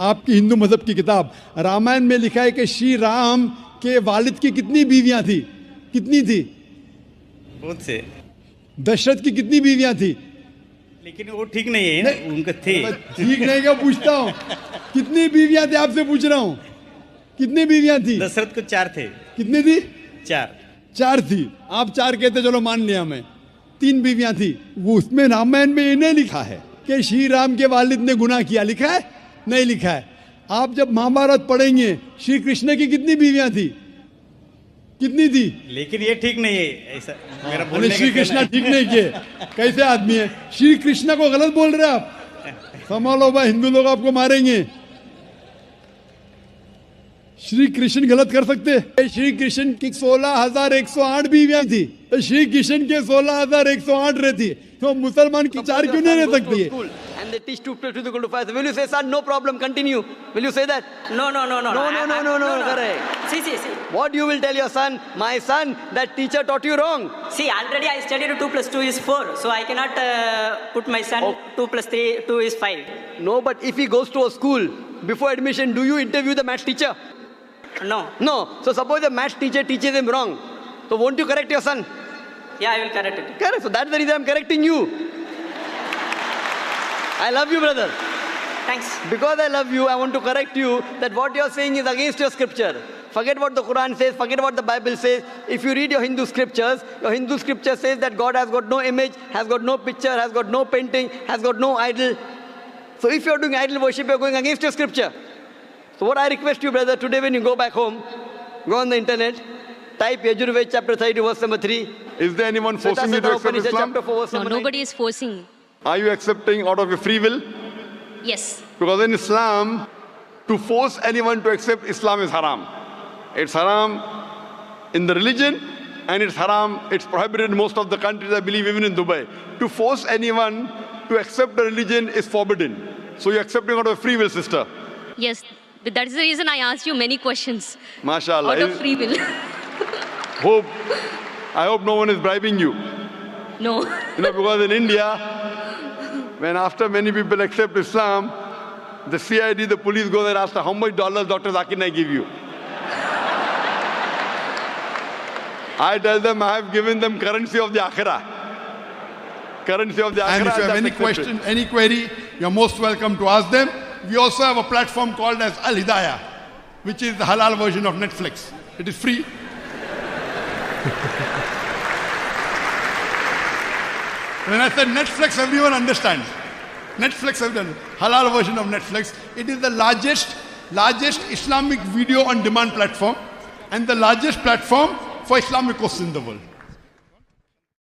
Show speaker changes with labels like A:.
A: आपकी हिंदू मजहब की किताब, रामायण में लिखा है कि श्री राम के वालिद की कितनी बीवियां थी? कितनी थी?
B: बहुत से।
A: दशरथ की कितनी बीवियां थी?
B: लेकिन वो ठीक नहीं है ना, उनके थे।
A: ठीक नहीं क्या पूछता हूँ? कितनी बीवियां थी आपसे पूछ रहा हूँ, कितनी बीवियां थी?
B: दशरथ को 4 थे।
A: कितनी थी?
B: 4।
A: 4 थी। आप 4 कहते, चलो मान लिया मैं। 3 बीवियां थी। वो उसमें रामायण में ये नहीं लिखा है कि श्री राम के वालिद ने गुनाह किया, लिखा है? नहीं लिखा है। आप जब महाभारत पढ़ेंगे, श्री कृष्ण की कितनी बीवियां थी? कितनी थी?
B: लेकिन ये ठीक नहीं है ऐसा मेरा बोलने का
A: श्री कृष्ण ठीक नहीं किए? कैसे आदमी है? श्री कृष्ण को गलत बोल रहे आप। संभालो भाई, हिंदू लोग आपको मारेंगे। श्री कृष्ण गलत कर सकते? श्री कृष्ण की 16,108 बीवियां थी, तो श्री कृष्ण के 16,108 रहती, तो मुसलमान की 4 क्यों नहीं रह सकती है?
C: And they teach 2 plus 2 is equal to 5. So will you say, son, no problem, continue? Will you say that?
D: No.
C: No, correct.
D: See.
C: What you will tell your son? My son, that teacher taught you wrong.
D: See, already I studied 2 plus 2 is 4. So I cannot put my son 2 plus 3, 2 is 5.
C: No, but if he goes to a school, before admission, do you interview the maths teacher?
D: No.
C: So suppose the maths teacher teaches him wrong. So won't you correct your son?
D: Yeah, I will correct it.
C: Correct. So that's the reason I'm correcting you. I love you, brother.
D: Thanks.
C: Because I love you, I want to correct you that what you're saying is against your scripture. Forget what the Quran says, forget what the Bible says. If you read your Hindu scriptures says that God has got no image, has got no picture, has got no painting, has got no idol. So if you're doing idol worship, you're going against your scripture. So what I request you, brother, today when you go back home, go on the internet, type Yajurved chapter 30 verse number 3.
E: Is there anyone forcing you to accept Islam?
C: Chapter 4, verse
F: No,
C: number 9.
F: nobody is forcing.
E: Are you accepting out of your free will?
F: Yes.
E: Because in Islam, to force anyone to accept Islam is haram. It's haram in the religion, and it's haram, it's prohibited in most of the countries, I believe even in Dubai. To force anyone to accept a religion is forbidden. So you're accepting out of free will, sister.
F: Yes. But that is the reason I asked you many questions.
E: MashaAllah.
F: Out of free will.
E: I hope no one is bribing you.
F: No.
E: Because in India, when after many people accept Islam, the CID, the police goes and asks how much dollars Dr. Zakir Naik give you. I tell them I have given them currency of the Akhirah. Currency of the Akhirah.
A: And if you have any question, any query, you're most welcome to ask them. We also have a platform called as Al Hidayah, which is the halal version of Netflix. It is free. When I said Netflix, everyone understands. Netflix, everyone. Halal version of Netflix. It is the largest Islamic video on demand platform and the largest platform for Islamic courses in the world.